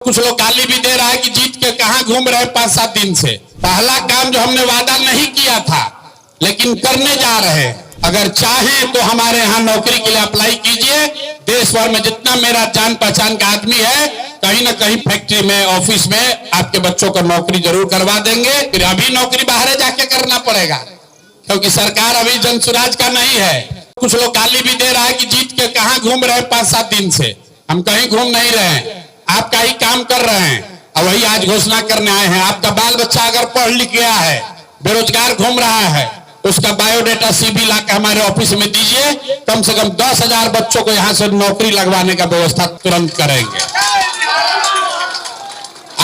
कुछ लोग गाली भी दे रहा है कि जीत के कहां घूम रहे 5-7 दिन से। पहला काम जो हमने वादा नहीं किया था लेकिन करने जा रहे हैं, अगर चाहें तो हमारे यहाँ नौकरी के लिए अप्लाई कीजिए। देश भर में जितना मेरा जान पहचान का आदमी है, कहीं ना कहीं फैक्ट्री में, ऑफिस में आपके बच्चों को नौकरी जरूर करवा देंगे। फिर अभी नौकरी बाहर जाके करना पड़ेगा क्योंकि सरकार अभी जनसुराज का नहीं है। कुछ लोग गाली भी दे रहा है कि जीत के कहां घूम रहे 5-7 दिन से। हम कहीं घूम नहीं रहे हैं, आपका ही काम कर रहे हैं और वही आज घोषणा करने आए हैं। आपका बाल बच्चा अगर पढ़ लिख गया है, बेरोजगार घूम रहा है, तो उसका बायोडाटा सीवी ला के हमारे ऑफिस में दीजिए। कम से कम 10,000 बच्चों को यहां से नौकरी लगवाने का व्यवस्था तुरंत करेंगे।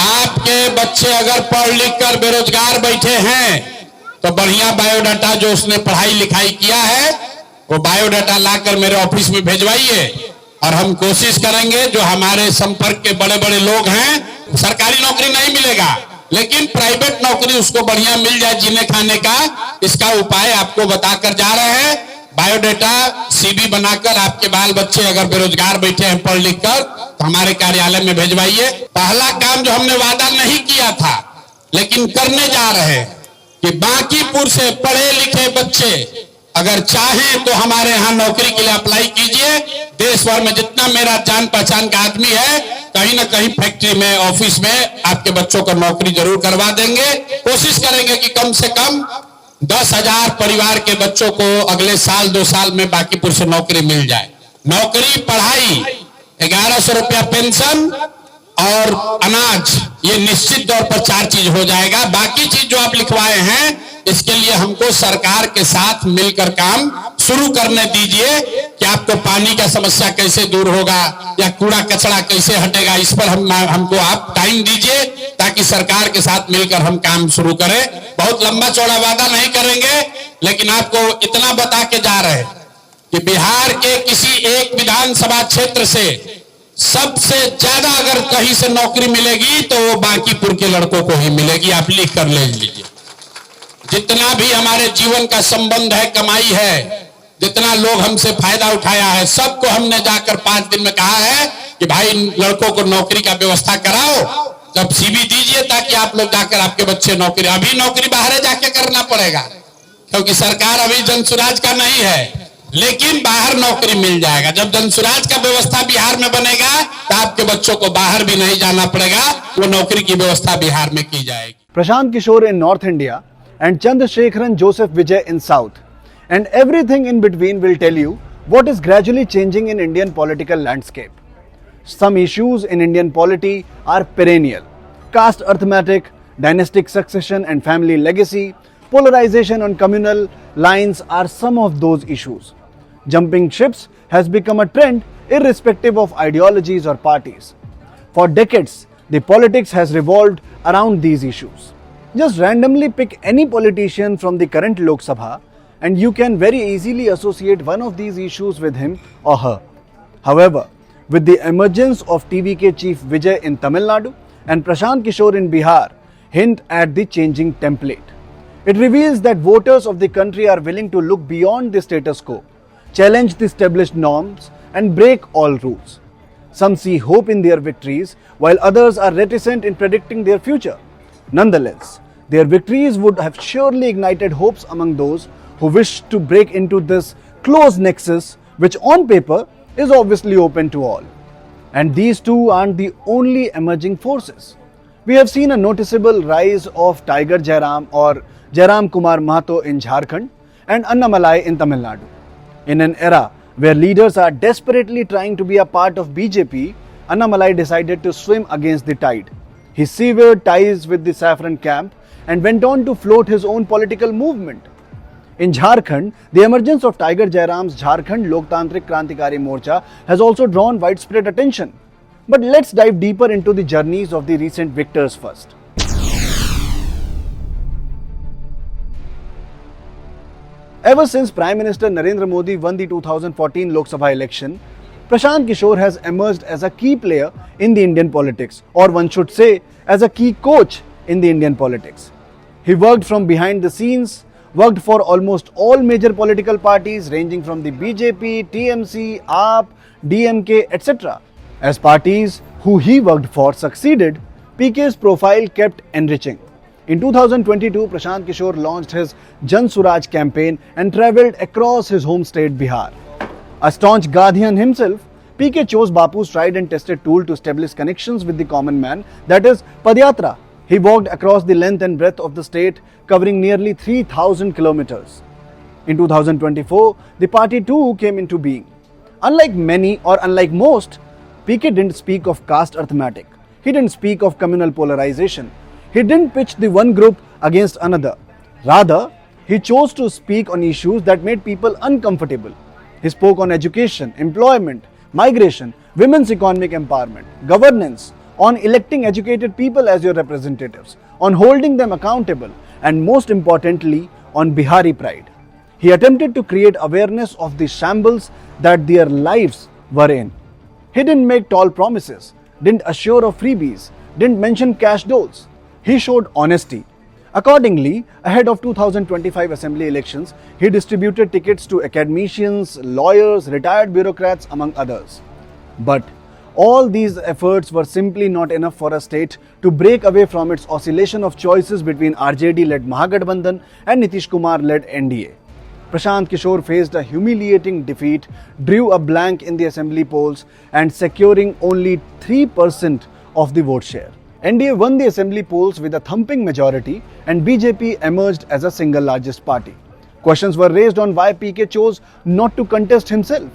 आपके बच्चे अगर पढ़ लिख कर बेरोजगार बैठे हैं तो बढ़िया बायोडाटा जो उसने पढ़ाई लिखाई किया है वो बायोडाटा लाकर मेरे ऑफिस में भेजवाइए और हम कोशिश करेंगे। जो हमारे संपर्क के बड़े बड़े लोग हैं, सरकारी नौकरी नहीं मिलेगा लेकिन प्राइवेट नौकरी उसको बढ़िया मिल जाए जीने खाने का, इसका उपाय आपको बताकर जा रहे हैं। बायोडाटा सीवी बनाकर आपके बाल बच्चे अगर बेरोजगार बैठे हैं पढ़ लिख कर तो हमारे कार्यालय में भेजवाइए। पहला काम जो हमने वादा नहीं किया था लेकिन करने जा रहे हैं कि बांकीपुर से पढ़े लिखे बच्चे अगर चाहें तो हमारे यहाँ नौकरी के लिए अप्लाई कीजिए। देश भर में जितना मेरा जान पहचान का आदमी है, कहीं ना कहीं फैक्ट्री में, ऑफिस में आपके बच्चों को नौकरी जरूर करवा देंगे। कोशिश करेंगे कि कम से कम 10,000 परिवार के बच्चों को अगले साल 2 साल में बांकीपुर से नौकरी मिल जाए। नौकरी, पढ़ाई, 1100 रुपया पेंशन और अनाज, ये निश्चित तौर पर 4 चीज हो जाएगा। बाकी चीज जो आप लिखवाए हैं इसके लिए हमको सरकार के साथ मिलकर काम शुरू करने दीजिए कि आपको पानी का समस्या कैसे दूर होगा या कूड़ा कचरा कैसे हटेगा, इस पर हमको आप टाइम दीजिए ताकि सरकार के साथ मिलकर हम काम शुरू करें। बहुत लंबा चौड़ा वादा नहीं करेंगे लेकिन आपको इतना बता के जा रहे हैं कि बिहार के किसी एक विधानसभा क्षेत्र से सबसे ज्यादा अगर कहीं से नौकरी मिलेगी तो वो बांकीपुर के लड़कों को ही मिलेगी। आप लिख कर ले लीजिए। जितना भी हमारे जीवन का संबंध है, कमाई है, जितना लोग हमसे फायदा उठाया है, सबको हमने जाकर 5 दिन में कहा है कि भाई लड़कों को नौकरी का व्यवस्था कराओ, जब सीवी दीजिए ताकि आप लोग जाकर आपके बच्चे नौकरी, अभी नौकरी बाहर जाके करना पड़ेगा क्योंकि सरकार अभी जनसुराज का नहीं है लेकिन बाहर नौकरी मिल जाएगा। जब जनसुराज का व्यवस्था बिहार में बनेगा तो आपके बच्चों को बाहर भी नहीं जाना पड़ेगा, वो नौकरी की व्यवस्था बिहार में की जाएगी। Prashant Kishor in North India and Chandrasekharan Joseph Vijay in South, and everything in between will tell you what is gradually changing in Indian political landscape. Some issues in Indian polity are perennial. Caste arithmetic, dynastic succession and family legacy, polarization on communal lines are some of those issues. Jumping ships has become a trend irrespective of ideologies or parties. For decades, the politics has revolved around these issues. Just randomly pick any politician from the current Lok Sabha and you can very easily associate one of these issues with him or her. However, with the emergence of TVK chief Vijay in Tamil Nadu and Prashant Kishore in Bihar hint at the changing template. It reveals that voters of the country are willing to look beyond the status quo, challenge the established norms and break all rules. Some see hope in their victories while others are reticent in predicting their future. Nonetheless, their victories would have surely ignited hopes among those who wish to break into this close nexus which on paper is obviously open to all. And these two aren't the only emerging forces. We have seen a noticeable rise of Tiger Jairam or Jairam Kumar Mahato in Jharkhand and Annamalai in Tamil Nadu. In an era where leaders are desperately trying to be a part of BJP, Annamalai decided to swim against the tide. He severed ties with the Saffron camp and went on to float his own political movement. In Jharkhand, the emergence of Tiger Jairam's Jharkhand Loktantrik Krantikari Morcha has also drawn widespread attention. But let's dive deeper into the journeys of the recent victors first. Ever since Prime Minister Narendra Modi won the 2014 Lok Sabha election, Prashant Kishore has emerged as a key player in the Indian politics, or one should say, as a key coach in the Indian politics. He worked from behind the scenes, worked for almost all major political parties ranging from the BJP, TMC, AAP, DMK, etc. As parties who he worked for succeeded, PK's profile kept enriching. In 2022, Prashant Kishore launched his Jan Suraj campaign and travelled across his home state Bihar. A staunch Gandhian himself, PK chose Bapu's tried and tested tool to establish connections with the common man, that is, Padyatra. He walked across the length and breadth of the state, covering nearly 3,000 kilometers. In 2024, the party too came into being. Unlike many or unlike most, PK didn't speak of caste arithmetic. He didn't speak of communal polarization. He didn't pitch the one group against another. Rather, he chose to speak on issues that made people uncomfortable. He spoke on education, employment, migration, women's economic empowerment, governance, on electing educated people as your representatives, on holding them accountable, and most importantly, on Bihari pride. He attempted to create awareness of the shambles that their lives were in. He didn't make tall promises, didn't assure of freebies, didn't mention cash doles. He showed honesty. Accordingly, ahead of 2025 assembly elections, he distributed tickets to academicians, lawyers, retired bureaucrats, among others. But all these efforts were simply not enough for a state to break away from its oscillation of choices between RJD-led Mahagathbandhan and Nitish Kumar-led NDA. Prashant Kishore faced a humiliating defeat, drew a blank in the assembly polls, and securing only 3% of the vote share. NDA won the assembly polls with a thumping majority and BJP emerged as a single largest party. Questions were raised on why PK chose not to contest himself.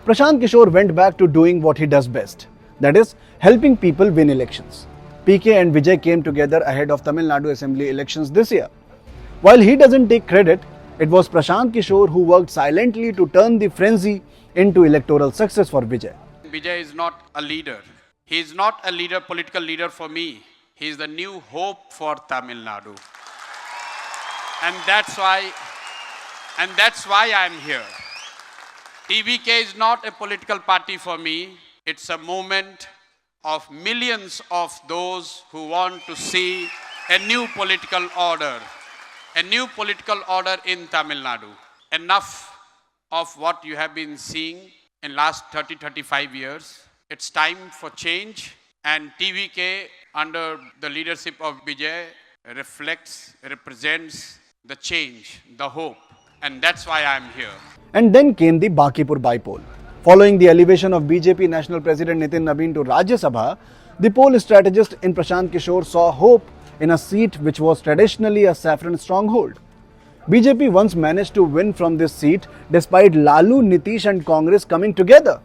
Prashant Kishore went back to doing what he does best, that is, helping people win elections. PK and Vijay came together ahead of Tamil Nadu assembly elections this year. While he doesn't take credit, it was Prashant Kishore who worked silently to turn the frenzy into electoral success for Vijay. Vijay is not a leader. He is not a leader, political leader for me. He is the new hope for Tamil Nadu. And that's why I am here. TVK is not a political party for me. It's a movement of millions of those who want to see a new political order. A new political order in Tamil Nadu. Enough of what you have been seeing in last 30-35 years. It's time for change, and TVK under the leadership of Vijay represents the change, the hope, and that's why I'm here. And then came the Bakipur by-poll. Following the elevation of BJP National President Nitin Nabin to Rajya Sabha, the poll strategist in Prashant Kishore saw hope in a seat which was traditionally a saffron stronghold. BJP once managed to win from this seat despite Lalu, Nitish and Congress coming together.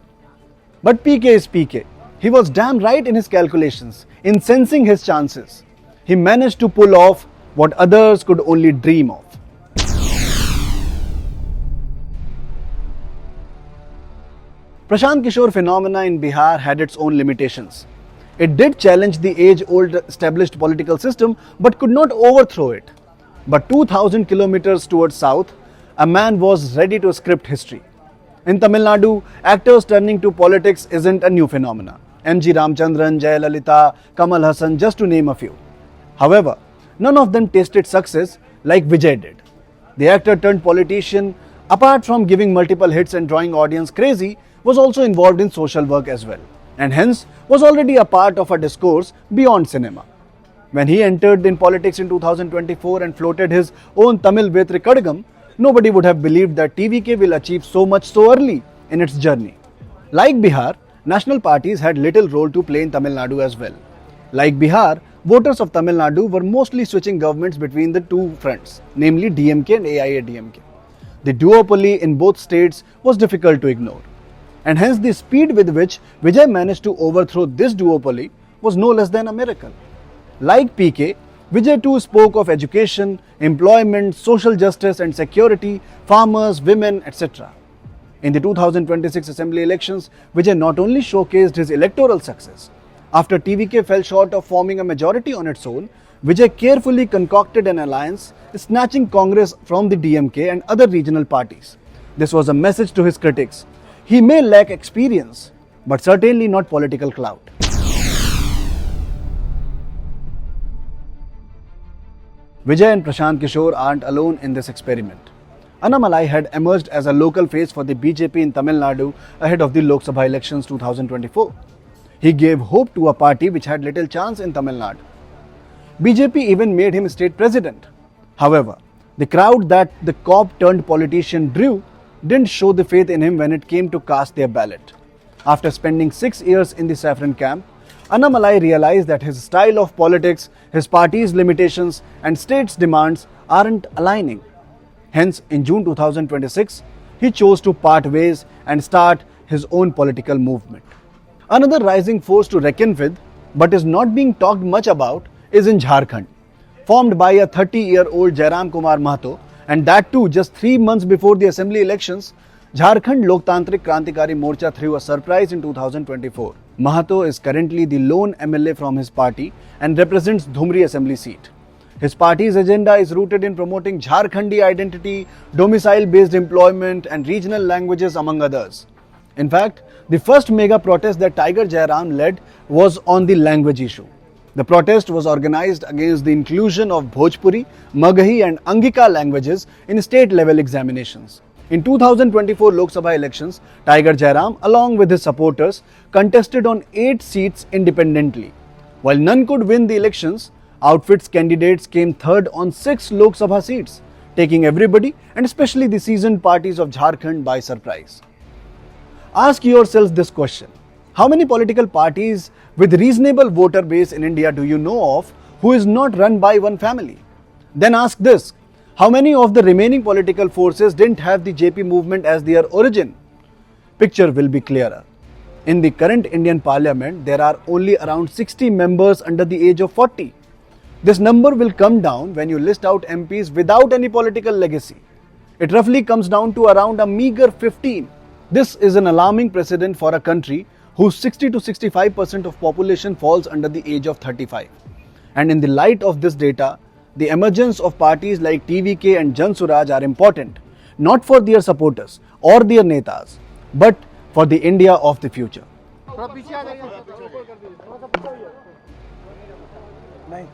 But PK is PK. He was damn right in his calculations, in sensing his chances. He managed to pull off what others could only dream of. Prashant Kishore phenomena in Bihar had its own limitations. It did challenge the age-old established political system but could not overthrow it. But 2,000 kilometers towards south, a man was ready to script history. In Tamil Nadu, actors turning to politics isn't a new phenomenon. M.G. Ramchandran, Jayalalitha, Kamal Hassan, just to name a few. However, none of them tasted success like Vijay did. The actor turned politician, apart from giving multiple hits and drawing audience crazy, was also involved in social work as well, and hence was already a part of a discourse beyond cinema. When he entered in politics in 2024 and floated his own Tamil Vetri Kadagam, nobody would have believed that TVK will achieve so much so early in its journey. Like Bihar, national parties had little role to play in Tamil Nadu as well. Like Bihar, voters of Tamil Nadu were mostly switching governments between the two fronts, namely DMK and AIADMK. The duopoly in both states was difficult to ignore. And hence the speed with which Vijay managed to overthrow this duopoly was no less than a miracle. Like PK, Vijay too spoke of education, employment, social justice and security, farmers, women, etc. In the 2026 assembly elections, Vijay not only showcased his electoral success. After TVK fell short of forming a majority on its own, Vijay carefully concocted an alliance, snatching Congress from the DMK and other regional parties. This was a message to his critics. He may lack experience, but certainly not political clout. Vijay and Prashant Kishore aren't alone in this experiment. Annamalai had emerged as a local face for the BJP in Tamil Nadu ahead of the Lok Sabha elections 2024. He gave hope to a party which had little chance in Tamil Nadu. BJP even made him state president. However, the crowd that the cop turned politician drew didn't show the faith in him when it came to cast their ballot. After spending 6 years in the saffron camp, Annamalai realized that his style of politics, his party's limitations and state's demands aren't aligning. Hence, in June 2026, he chose to part ways and start his own political movement. Another rising force to reckon with, but is not being talked much about, is in Jharkhand. Formed by a 30-year-old Jairam Kumar Mahato, and that too just 3 months before the assembly elections, Jharkhand Loktantrik Krantikari Morcha threw a surprise in 2024. Mahato is currently the lone MLA from his party and represents Dhumri assembly seat. His party's agenda is rooted in promoting Jharkhandi identity, domicile-based employment and regional languages among others. In fact, the first mega protest that Tiger Jairam led was on the language issue. The protest was organized against the inclusion of Bhojpuri, Magahi and Angika languages in state-level examinations. In 2024 Lok Sabha elections, Tiger Jairam, along with his supporters, contested on 8 seats independently. While none could win the elections, Outfit's candidates came third on 6 Lok Sabha seats, taking everybody and especially the seasoned parties of Jharkhand by surprise. Ask yourselves this question: how many political parties with reasonable voter base in India do you know of who is not run by one family? Then ask this: how many of the remaining political forces didn't have the JP movement as their origin? Picture will be clearer. In the current Indian Parliament, there are only around 60 members under the age of 40. This number will come down when you list out MPs without any political legacy. It roughly comes down to around a meager 15. This is an alarming precedent for a country whose 60 to 65% of population falls under the age of 35. And in the light of this data, the emergence of parties like TVK and Jan Suraj are important, not for their supporters or their netas, but for the India of the future. नहीं